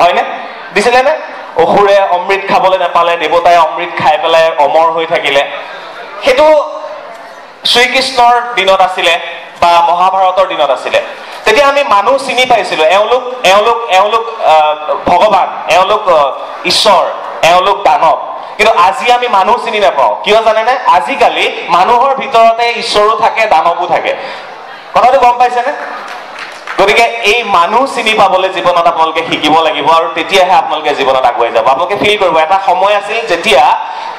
হয়নে দিছিলে নে অসুৰে অমৃত খাবলৈ নাপালে দেৱতাই অমৃত খাই পেলাই অমৰ হৈ থাকিলে সেইটো শ্ৰীকৃষ্ণৰ দিনত আছিলে বা মহাভাৰতৰ দিনত আছিলে তেতিয়া আমি মানুহ চিনি পাইছিলো এওঁলোক ভগৱান এওঁলোক ঈশ্বৰ এওঁলোক দানৱ কিন্তু আজি আমি মানুহ চিনি নাপাওঁ কিয় জানেনে আজিকালি মানুহৰ ভিতৰতে ঈশ্বৰো থাকে দানৱো থাকে কথাটো গম পাইছেনে গতিকে এই মানুহ চিনি পাবলৈ জীৱনত আপোনালোকে শিকিব লাগিব আৰু তেতিয়াহে আপোনালোকে জীৱনত আগুৱাই যাব আপোনালোকে ফিল কৰিব এটা সময় আছিল যেতিয়া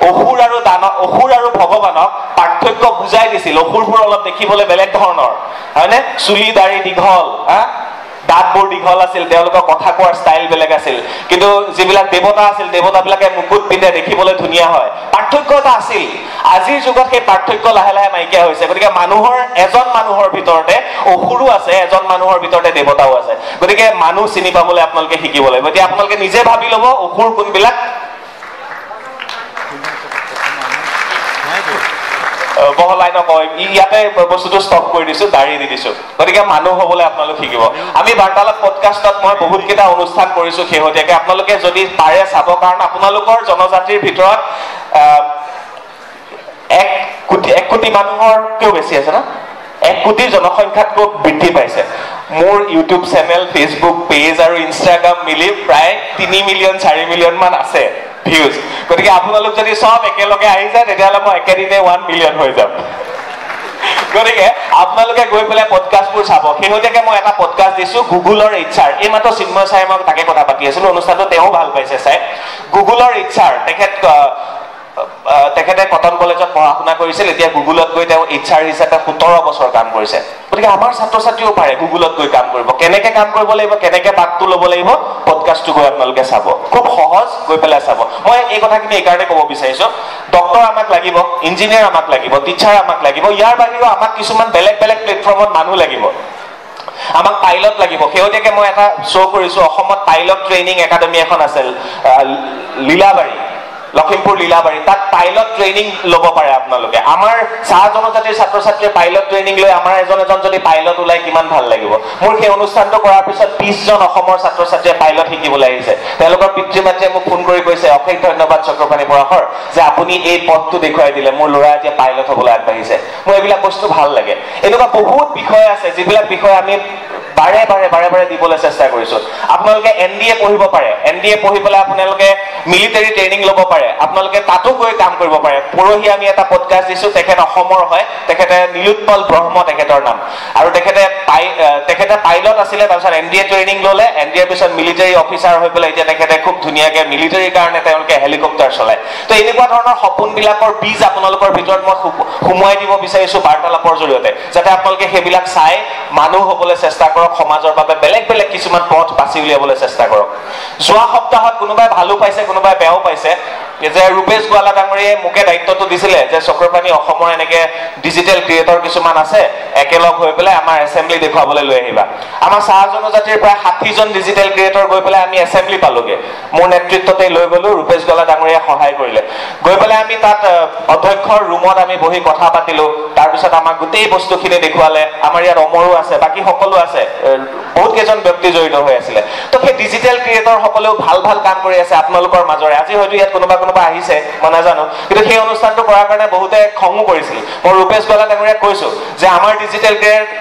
অসুৰ আৰু ভগৱানক পাৰ্থক্য বুজাই দিছিল অসুৰবোৰ অলপ দেখিবলৈ বেলেগ ধৰণৰ হয়নে চুলি দাড়ি দীঘল দাঁতবোৰ দীঘল আছিল তেওঁলোকৰ কথা কোৱাৰ ষ্টাইল বেলেগ আছিল কিন্তু যিবিলাক দেৱতা আছিল দেৱতাবিলাকে মুকুট পিন্ধে দেখিবলৈ ধুনীয়া হয় পাৰ্থক্য এটা আছিল আজিৰ যুগত সেই পাৰ্থক্য লাহে লাহে নাইকিয়া হৈছে গতিকে এজন মানুহৰ ভিতৰতে অসুৰো আছে এজন মানুহৰ ভিতৰতে দেৱতাও আছে গতিকে মানুহ চিনি পাবলৈ আপোনালোকে শিকিব লাগিব এতিয়া আপোনালোকে নিজে ভাবি ল'ব অসুৰ কোনবিলাক বহলাই নকয় ইয়াতে বস্তুটো ষ্টপ কৰি দিছো দাঢ়ি দি দিছো গতিকে মানুহ হবলৈ আপোনালোক শিকিব আমি বাৰ্তালাপ পডকাষ্টত মই বহুতকেইটা অনুষ্ঠান কৰিছো শেহতীয়াকৈ আপোনালোকে যদি পাৰে চাব কাৰণ আপোনালোকৰ জনজাতিৰ ভিতৰত 1 কোটি মানুহৰকেও বেছি আছে ন 1 কোটিৰ জনসংখ্যাতকৈ বৃদ্ধি পাইছে মোৰ ইউটিউব চেনেল ফেচবুক পেজ আৰু ইনষ্টাগ্ৰাম মিলি প্ৰায় 3 মিলিয়ন 4 মিলিয়ন মান আছে ভিউজ গতিকে আপোনালোক যদি সব একেলগে আহি যায় তেতিয়াহ'লে মই একেদিনে 1 মিলিয়ন হৈ যাম গতিকে আপোনালোকে গৈ পেলাই পডকাষ্টবোৰ চাব শেহতীয়াকৈ মই এটা পডকাষ্ট দিছো গুগলৰ HR এই মাত্ৰ চিন্ময় ছাৰে মই তাকে কথা পাতি আছিলো অনুষ্ঠানটো তেওঁ ভাল পাইছে চাই গুগলৰ HR তেখেতে কটন কলেজত পঢ়া শুনা কৰিছিল এতিয়া গুগলত গৈ তেওঁ HR হিচাপে 17 বছৰ কাম কৰিছে গতিকে আমাৰ ছাত্ৰ ছাত্ৰীও পাৰে গুগলত গৈ কাম কৰিব কেনেকৈ কাম কৰিব লাগিব কেনেকৈ বাটটো ল'ব লাগিব পডকাষ্টটো গৈ আপোনালোকে চাব খুব সহজ গৈ পেলাই চাব মই এই কথাখিনি এইকাৰণে ক'ব বিচাৰিছো ডক্টৰ আমাক লাগিব ইঞ্জিনিয়াৰ আমাক লাগিব টিচাৰ আমাক লাগিব ইয়াৰ বাহিৰেও আমাক কিছুমান বেলেগ প্লেটফৰ্মত মানুহ লাগিব আমাক পাইলট লাগিব শেহতীয়াকৈ মই এটা শ্ব' কৰিছো অসমত পাইলট ট্ৰেইনিং একাডেমি এখন আছিল লীলাবাৰী লখিমপুৰ লীলাবাৰী তাত পাইলট ট্ৰেইনিং ল'ব পাৰে আপোনালোকে আমাৰ চাহ জনজাতিৰ ছাত্ৰ ছাত্ৰীয়ে পাইলট ট্ৰেইনিং লৈ আমাৰ এজন যদি পাইলট ওলাই কিমান ভাল লাগিব মোৰ সেই অনুষ্ঠানটো কৰাৰ পিছত 20 জন অসমৰ ছাত্ৰ ছাত্ৰীয়ে পাইলট শিকিবলৈ আহিছে তেওঁলোকৰ পিতৃ মাতৃয়ে মোক ফোন কৰি কৈছে অশেষ ধন্যবাদ চক্ৰপাণি পৰাশৰ যে আপুনি এই পথটো দেখুৱাই দিলে মোৰ ল'ৰা এতিয়া পাইলট হ'বলৈ আগবাঢ়িছে মোৰ এইবিলাক বস্তু ভাল লাগে এনেকুৱা বহুত বিষয় আছে যিবিলাক বিষয় আমি বাৰে বাৰে দিবলৈ চেষ্টা কৰিছো আপোনালোকে NDA পঢ়িব পাৰে NDA পঢ়ি পেলাই আপোনালোকে মিলিটাৰী ট্ৰেইনিং ল'ব পাৰে আপোনালোকে তাতো গৈ কাম কৰিব পাৰে পৰহি আমি এটা পডকাষ্ট দিছো তেখেত অসমৰ হয় তেখেতে নীলোৎপল ব্ৰহ্ম তেখেতৰ নাম আৰু তেখেতে পাইলট আছিলে তাৰপিছত NDA ট্ৰেইনিং ল'লে NDA পিছত মিলিটাৰী অফিচাৰ হৈ পেলাই এতিয়া তেখেতে খুব ধুনীয়াকৈ মিলিটাৰীৰ কাৰণে তেওঁলোকে হেলিকপ্টাৰ চলায় তো এনেকুৱা ধৰণৰ সপোনবিলাকৰ বীজ আপোনালোকৰ ভিতৰত মই সোমোৱাই দিব বিচাৰিছো বাৰ্তালাপৰ জৰিয়তে যাতে আপোনালোকে সেইবিলাক চাই মানুহ হ'বলৈ চেষ্টা কৰক সমাজৰ বাবে বেলেগ কিছুমান পথ বাছি উলিয়াবলৈ চেষ্টা কৰক যোৱা সপ্তাহত কোনোবাই ভালো পাইছে কোনোবাই বেয়াও পাইছে যে ৰূপেশ গোৱালা ডাঙৰীয়ে মোকে দায়িত্বটো দিছিলে যে চক্ৰপাণি অসমৰ এনেকৈ ডিজিটেল ক্ৰিয়েটৰ কিছুমান আছে একেলগ হৈ পেলাই আমাৰ এছেম্বলি দেখুৱাবলৈ লৈ আহিবা আমাৰ চাহ জনজাতিৰ প্ৰায় 60 জন ডিজিটেল ক্ৰিয়েটৰ গৈ পেলাই আমি এছেম্বলি পালোগে মোৰ নেতৃত্বতে লৈ গ'লো ৰূপেশ গোৱালা ডাঙৰীয়ে সহায় কৰিলে গৈ পেলাই আমি তাত অধ্যক্ষৰ ৰুমত আমি বহি কথা পাতিলো তাৰপিছত আমাক গোটেই বস্তুখিনি দেখুৱালে আমাৰ ইয়াত অমৰো আছে বাকী সকলো আছে বহুত কেইজন ব্যক্তি জড়িত হৈ আছিলে তো সেই ডিজিটেল ক্ৰিয়েটৰ সকলেও ভাল কাম কৰি আছে আপোনালোকৰ মাজৰে আজি হয়তো ইয়াত কোনোবা আহিছে মই নাজানো কিন্তু সেই অনুষ্ঠানটো কৰাৰ কাৰণে বহুতে খঙো কৰিছিল মই ৰূপেশ গোৱালা ডাঙৰীয়াক কৈছো যে আমাৰ ডিজিটেল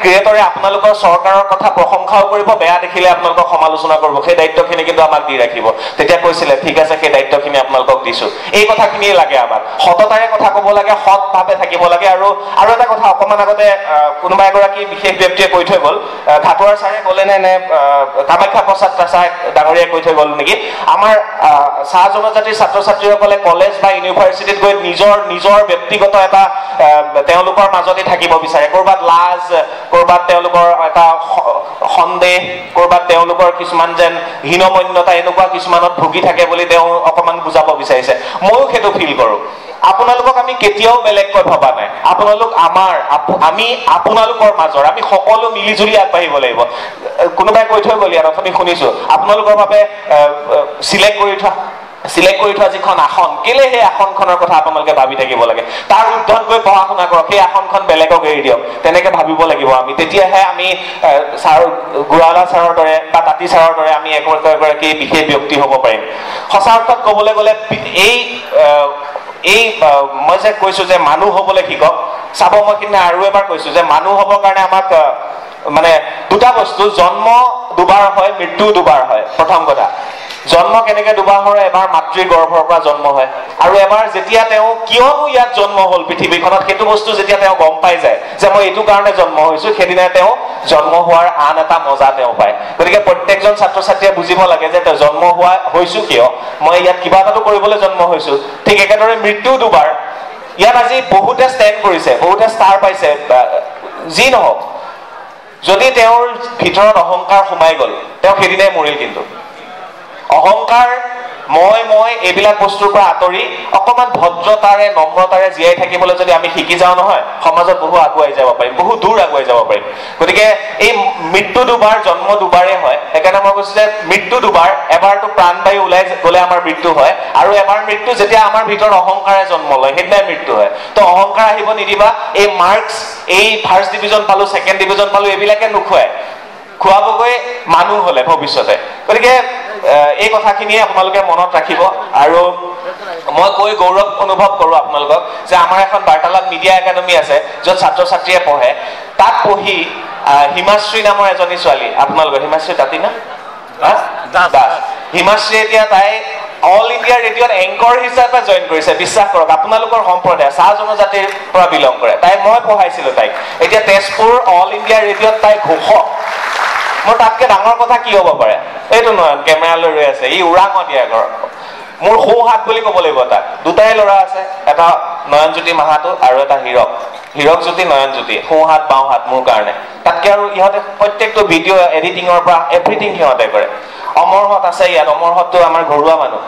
ক্ৰিয়েটৰে আপোনালোকৰ চৰকাৰৰ কথা প্ৰশংসাও কৰিব বেয়া দেখিলে আপোনালোকক সমালোচনা কৰিব সেই দায়িত্বখিনি কিন্তু আমাক দি ৰাখিব তেতিয়া কৈছিলে ঠিক আছে সেই দায়িত্বখিনি আপোনালোকক দিছো এই কথাখিনিয়ে লাগে আমাক সততাৰে কথা ক'ব লাগে সৎভাৱে থাকিব লাগে আৰু এটা কথা অকমান আগতে কোনোবা এগৰাকী বিশেষ ব্যক্তিয়ে কৈ থৈ গ'ল ঘাটুৱাৰ ছাৰে ক'লে নে কামাখ্যা প্ৰসাদ ছাৰ ডাঙৰীয়াই কৈ থৈ গ'ল নেকি আমাৰ চাহ জনজাতিৰ ছাত্ৰ ছাত্ৰীসকলে কলেজ বা ইউনিভাৰ্চিটিত গৈ নিজৰ ব্যক্তিগত এটা তেওঁলোকৰ মাজতে থাকিব বিচাৰে ক'ৰবাত লাজ ক'ৰবাত তেওঁলোকৰ এটা সন্দেহ ক'ৰবাত তেওঁলোকৰ কিছুমান যেন হীনমন্যতা এনেকুৱা কিছুমানত ভুগি থাকে বুলি তেওঁ অকমান বুজাব বিচাৰিছে ময়ো সেইটো ফিল কৰোঁ আপোনালোকক আমি কেতিয়াও বেলেগকৈ ভবা নাই আপোনালোক আমি আপোনালোকৰ মাজৰ আমি সকলো মিলিজুলি আগবাঢ়িব লাগিব কোনোবাই কৈ থৈ গ'ল ইয়াত অথনি শুনিছো আপোনালোকৰ বাবে চিলেক্ট কৰি থোৱা সিলেক্ট কৰি থোৱা যিখন আসন কেলে সেই আসনখনৰ কথা আপোনালোকে ভাবি থাকিব লাগে তাৰ উদ্ধত গৈ পঢ়া শুনা কৰক সেই আসনখন বেলেগক এৰি দিয়ক তেনেকে ভাবিব লাগিব আমি তেতিয়াহে আমি ছাৰ গুৰালা ছাৰৰ দৰে বা তাঁতী ছাৰৰ দৰে আমি এগৰাকী বিশেষ ব্যক্তি হ'ব পাৰিম সঁচা অৰ্থত ক'বলৈ গ'লে এই মই যে কৈছো যে মানুহ হ'বলৈ শিকক চাব মই কিন্তু আৰু এবাৰ কৈছো যে মানুহ হ'বৰ কাৰণে আমাক মানে দুটা বস্তু জন্ম দুবাৰ হয় মৃত্যু দুবাৰ হয় প্ৰথম কথা জন্ম কেনেকে দুবাৰ হয় এবাৰ মাতৃৰ গৰ্ভৰ পৰা জন্ম হয় আৰু এবাৰ যেতিয়া তেওঁ কিয়নো ইয়াত জন্ম হ'ল পৃথিৱীখনত সেইটো বস্তু যেতিয়া তেওঁ গম পাই যায় যে মই এইটো কাৰণে জন্ম হৈছো সেইদিনা তেওঁ জন্ম হোৱাৰ আন এটা মজা তেওঁ পায় গতিকে প্ৰত্যেকজন ছাত্ৰ ছাত্ৰীয়ে বুজিব লাগে যে তেওঁ জন্ম হৈছো কিয় মই ইয়াত কিবা এটাটো কৰিবলৈ জন্ম হৈছো ঠিক একেদৰে মৃত্যু দুবাৰ ইয়াত আজি বহুতে ষ্টেণ্ড কৰিছে বহুতে ষ্টাৰ পাইছে যি নহওক যদি তেওঁৰ ভিতৰত অহংকাৰ সোমাই গ'ল তেওঁ সেইদিনাই মৰিল কিন্তু অহংকাৰ মই এইবিলাক বস্তুৰ পৰা আঁতৰি অকমান ভদ্ৰতাৰে নম্ৰতাৰে জীয়াই থাকিবলৈ যদি আমি শিকি যাওঁ নহয় সমাজত বহু আগুৱাই যাব পাৰিম বহু দূৰ আগুৱাই যাব পাৰিম গতিকে এই মৃত্যু দুবাৰ জন্ম দুবাৰে হয় সেইকাৰণে মই কৈছো যে মৃত্যু দুবাৰ এবাৰটো প্ৰাণবায়ু ওলাই গ'লে আমাৰ মৃত্যু হয় আৰু এবাৰ মৃত্যু যেতিয়া আমাৰ ভিতৰত অহংকাৰে জন্ম লয় সেইদিনাই মৃত্যু হয় তো অহংকাৰ আহিব নিদিবা এই মাৰ্কছ এই ফাৰ্ষ্ট ডিভিজন পালো ছেকেণ্ড ডিভিজন পালো এইবিলাকে নোখোৱাই খুৱাবগৈ মানুহ হলে ভৱিষ্যতে গতিকে এই কথাখিনিয়ে আপোনালোকে মনত ৰাখিব আৰু মই কৈ গৌৰৱ অনুভৱ কৰো আপোনালোকক যে আমাৰ এখন বাৰ্তালাপ মিডিয়া একাডেমি আছে য'ত ছাত্ৰ ছাত্ৰীয়ে পঢ়ে তাত পঢ়ি হিমাশ্ৰী নামৰ এজনী ছোৱালী আপোনালোকৰ হিমাশ্ৰী তাঁতী না দাস হিমাশ্ৰী এতিয়া তাই অল ইণ্ডিয়া ৰেডিঅ'ত এংকৰ হিচাপে জইন কৰিছে বিশ্বাস কৰক আপোনালোকৰ সম্প্ৰদায় চাহ জনজাতিৰ পৰা বিলং কৰে তাই মই পঢ়াইছিলো তাইক এতিয়া তেজপুৰ অল ইণ্ডিয়া ৰেডিঅ'ত তাই ঘোষক মোৰ তাতকে ডাঙৰ কথা কি হ'ব পাৰে এইটো নয়ন কেমেৰালৈ ৰৈ আছে ই উৰাঙত দিয়া ঘৰ মোৰ সোঁহাত বুলি ক'ব লাগিব তাক দুটাই ল'ৰা আছে এটা নয়নজ্যোতি মাহাতো আৰু এটা হীৰকজ্যোতি নয়নজ্যোতি সোঁহাত বাওঁহাত মোৰ কাৰণে তাতকে আৰু ইহঁতে প্ৰত্যেকটো ভিডিঅ' এডিটিঙৰ পৰা এভৰিথিং সিহঁতে কৰে অমৰহত আছে ইয়াত অমৰহতটো আমাৰ ঘৰুৱা মানুহ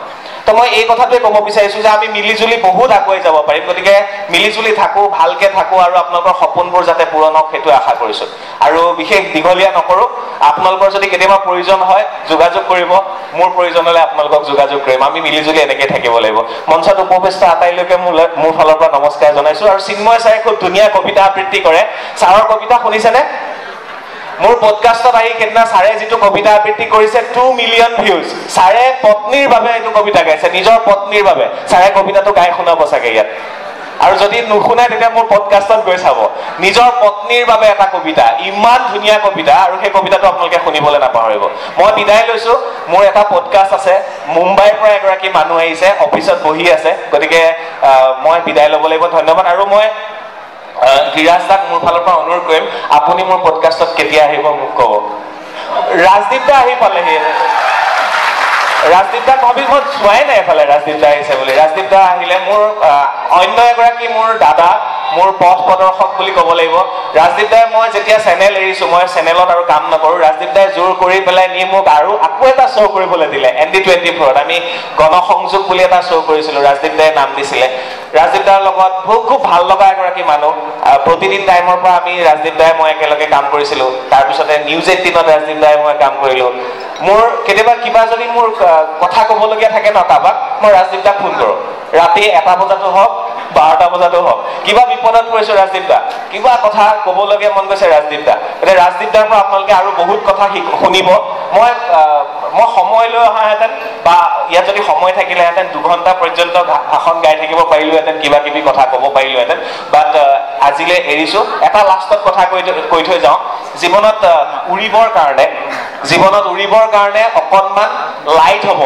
তো মই এই কথাটোৱে ক'ব বিচাৰিছো যে আমি মিলিজুলি বহুত আগুৱাই যাব পাৰিম গতিকে মিলিজুলি থাকো ভালকে থাকো আৰু আপোনালোকৰ সপোনবোৰ যাতে পূৰণ হওক সেইটো আশা কৰিছো আৰু বিশেষ দীঘলীয়া নকৰো আপোনালোকৰ যদি কেতিয়াবা প্ৰয়োজন হয় যোগাযোগ কৰিব মোৰ প্ৰয়োজন হ'লে আপোনালোকক যোগাযোগ কৰিম আমি মিলিজুলি এনেকৈ থাকিব লাগিব মঞ্চত উপবিষ্ট আটাইলৈকে মোৰ ফালৰ পৰা নমস্কাৰ জনাইছো আৰু চিন্ময় ছাৰে খুব ধুনীয়া কবিতা আবৃত্তি কৰে ছাৰৰ কবিতা শুনিছেনে মোৰ পডকাষ্টত আহি কেইদিনা ছাৰে যিটো কবিতা আবৃত্তি কৰিছে 2 মিলিয়ন ভিউজ ছাৰে পত্নীৰ বাবে এইটো কবিতা গাইছে নিজৰ পত্নীৰ বাবে ছাৰে কবিতাটো গাই শুনাব চাগে ইয়াত আৰু যদি নুশুনে তেতিয়া মোৰ পডকাষ্টত গৈ চাব নিজৰ পত্নীৰ বাবে এটা কবিতা ইমান ধুনীয়া কবিতা আৰু সেই কবিতাটো আপোনালোকে শুনিবলৈ নাপাহৰিব মই বিদায় লৈছো মোৰ এটা পডকাষ্ট আছে মুম্বাইৰ পৰা এগৰাকী মানুহ আহিছে অফিচত বহি আছে গতিকে মই বিদায় ল'ব লাগিব ধন্যবাদ আৰু মই ধীৰাজ দাক মোৰ ফালৰ পৰা অনুৰোধ কৰিম আপুনি মোৰ পডকাষ্টত কেতিয়া আহিব মোক ক'ব ৰাজদীপ দা আহি পালেহি ৰাজদীপ দাক ভাবি মই চোৱাই নাই এফালে ৰাজদীপ দা আহিছে বুলি ৰাজদীপ দা আহিলে মোৰ অন্য এগৰাকী মোৰ দাদা মোৰ পথ প্ৰদৰ্শক বুলি ক'ব লাগিব ৰাজদীপ দাই মই যেতিয়া চেনেল এৰিছো মই চেনেলত আৰু কাম নকৰো ৰাজদীপ দাই জোৰ কৰি পেলাই নি মোক আৰু আকৌ এটা শ্ব' কৰিবলৈ দিলে ND24ত আমি গণসংযোগ বুলি এটা শ্ব' কৰিছিলো ৰাজদীপ দাই নাম দিছিলে ৰাজদীপ দাৰ লগত খুব ভাল লগা এগৰাকী মানুহ প্ৰতিদিন টাইমৰ পৰা আমি ৰাজদীপ দাই মই একেলগে কাম কৰিছিলো তাৰপিছতে নিউজ 18ত ৰাজদীপ দাই মই কাম কৰিলো মোৰ কেতিয়াবা কিবা যদি মোৰ কথা ক'বলগীয়া থাকে ন কাৰোবাক মই ৰাজদীপ দাক ফোন কৰোঁ ৰাতি 1টা বজাতো হওক 12টা বজাতো হওক কিবা বিপদত পৰিছো ৰাজদীপ দা কিবা কথা ক'বলগীয়া মন গৈছে ৰাজদীপ দা এতিয়া ৰাজদীপ দাৰ পৰা আপোনালোকে আৰু বহুত কথা শুনিব মই সময় লৈ অহাহেঁতেন বা ইয়াত যদি সময় থাকিলেহেঁতেন 2 ঘণ্টা পৰ্যন্ত ভাষণ গাই থাকিব পাৰিলোহেঁতেন কিবা কিবি কথা ক'ব পাৰিলোহেঁতেন বাট আজিলৈ এৰিছো এটা লাষ্টত কথা কৈ থৈ যাওঁ জীৱনত উৰিবৰ কাৰণে অকণমান লাইট হ'ব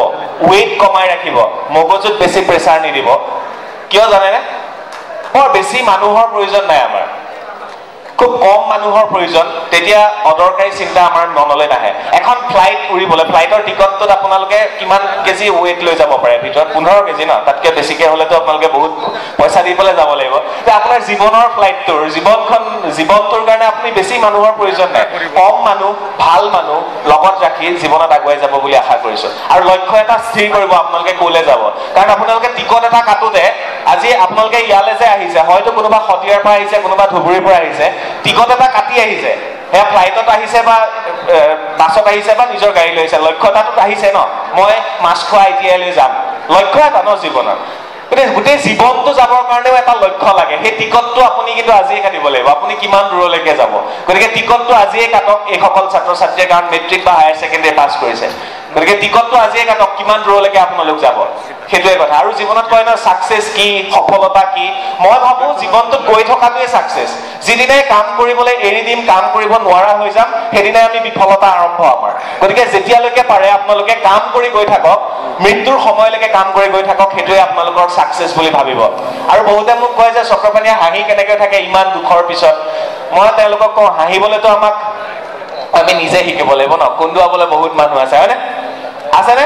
ৱেইট কমাই ৰাখিব মগজুত বেছি প্ৰেছাৰ নিদিব কিয় জানেনে বৰ বেছি মানুহৰ প্ৰয়োজন নাই আমাৰ খুব কম মানুহৰ প্ৰয়োজন তেতিয়া অদৰকাৰী চিন্তা আমাৰ মনলৈ নাহে এখন ফ্লাইট উৰিবলৈ ফ্লাইটৰ টিকটটোত আপোনালোকে কিমান কেজি ৱেইট লৈ যাব পাৰে ভিতৰত 15 কেজি ন তাতকৈ বেছিকৈ হ'লেতো আপোনালোকে বহুত পইচা দি পেলাই যাব লাগিব এতিয়া আপোনাৰ জীৱনৰ ফ্লাইটটোৰ জীৱনটোৰ কাৰণে আপুনি বেছি মানুহৰ প্ৰয়োজন নাই কম মানুহ ভাল মানুহ লগত ৰাখি জীৱনত আগুৱাই যাব বুলি আশা কৰিছো আৰু লক্ষ্য এটা স্থিৰ কৰিব আপোনালোকে ক'লৈ যাব কাৰণ আপোনালোকে টিকট এটা কাটোতে আজি আপোনালোকে ইয়ালৈ যে আহিছে হয়তো কোনোবা শদিয়াৰ পৰা আহিছে কোনোবা ধুবুৰীৰ পৰা আহিছে টিকট এটা কাটি আহিছে সেয়া ফ্লাইটত আহিছে বা বাছত আহিছে বা নিজৰ গাড়ী লৈ আহিছে লক্ষ্যতাটোত আহিছে ন মই মাছখোৱা ITI লৈ যাম লক্ষ্য এটা ন জীৱনত গতিকে গোটেই জীৱনটো যাবৰ কাৰণেও এটা লক্ষ্য লাগে সেই টিকটটো আপুনি কিন্তু আজিয়ে কাটিব লাগিব আপুনি কিমান দূৰলৈকে যাব গতিকে টিকটটো আজিয়ে কাটক এইসকল ছাত্ৰ ছাত্ৰীয়ে কাৰণ মেট্ৰিক বা হায়াৰ ছেকেণ্ডেৰী পাছ কৰিছে গতিকে টিকটটো আজিয়ে কাটক কিমান দূৰলৈকে আপোনালোক যাব সেইটোৱে কথা আৰু জীৱনত কয় ন ছাকচেছ কি সফলতা কি মই ভাবো জীৱনটোত গৈ থকাটোৱে ছাকচেছ যিদিনাই কাম কৰিবলৈ এৰি দিম কাম কৰিব নোৱাৰা হৈ যাম সেইদিনাই আমি বিফলতা আৰম্ভ আমাৰ গতিকে যেতিয়ালৈকে পাৰে আপোনালোকে কাম কৰি গৈ থাকক মৃত্যুৰ সময়লৈকে কাম কৰি গৈ থাকক সেইটোৱে আপোনালোকৰ ছাকচেছ বুলি ভাবিব আৰু বহুতে মোক কয় যে চক্ৰপাণীয়ে হাঁহি কেনেকৈ থাকে ইমান দুখৰ পিছত মই তেওঁলোকক কওঁ হাঁহিবলৈতো আমাক আমি নিজে শিকিব লাগিব ন কন্দুৱাবলৈ বহুত মানুহ আছে হয়নে আছেনে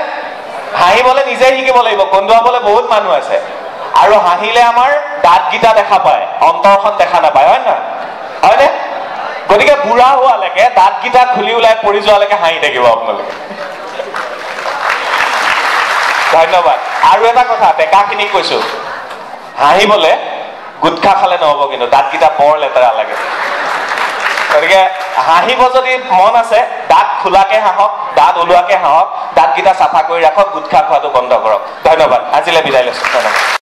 হাঁহিবলৈ নিজে শিকিব লাগিব কন্দুৱাবলৈ বহুত মানুহ আছে আৰু হাঁহিলে আমাৰ দাঁতকেইটা দেখা পায় অন্তৰখন দেখা নাপায় হয় নহয় হয়নে গতিকে বুঢ়া হোৱালৈকে দাঁতকেইটা খুলি ওলাই পৰি যোৱালৈকে হাঁহি থাকিব আপোনালোকে ধন্যবাদ আৰু এটা কথা ডেকাখিনিক কৈছো হাঁহিবলে গুটখা খালে নহব কিন্তু দাঁতকেইটা বৰ লেতেৰা লাগে গতিকে হাঁহিব যদি মন আছে দাঁত খোলাকে হাঁহক দাঁত ওলোৱাকে হাঁহক দাঁতকেইটা চাফা কৰি ৰাখক গুটখা খোৱাটো বন্ধ কৰক ধন্যবাদ আজিলৈ বিদায় লৈছো ধন্যবাদ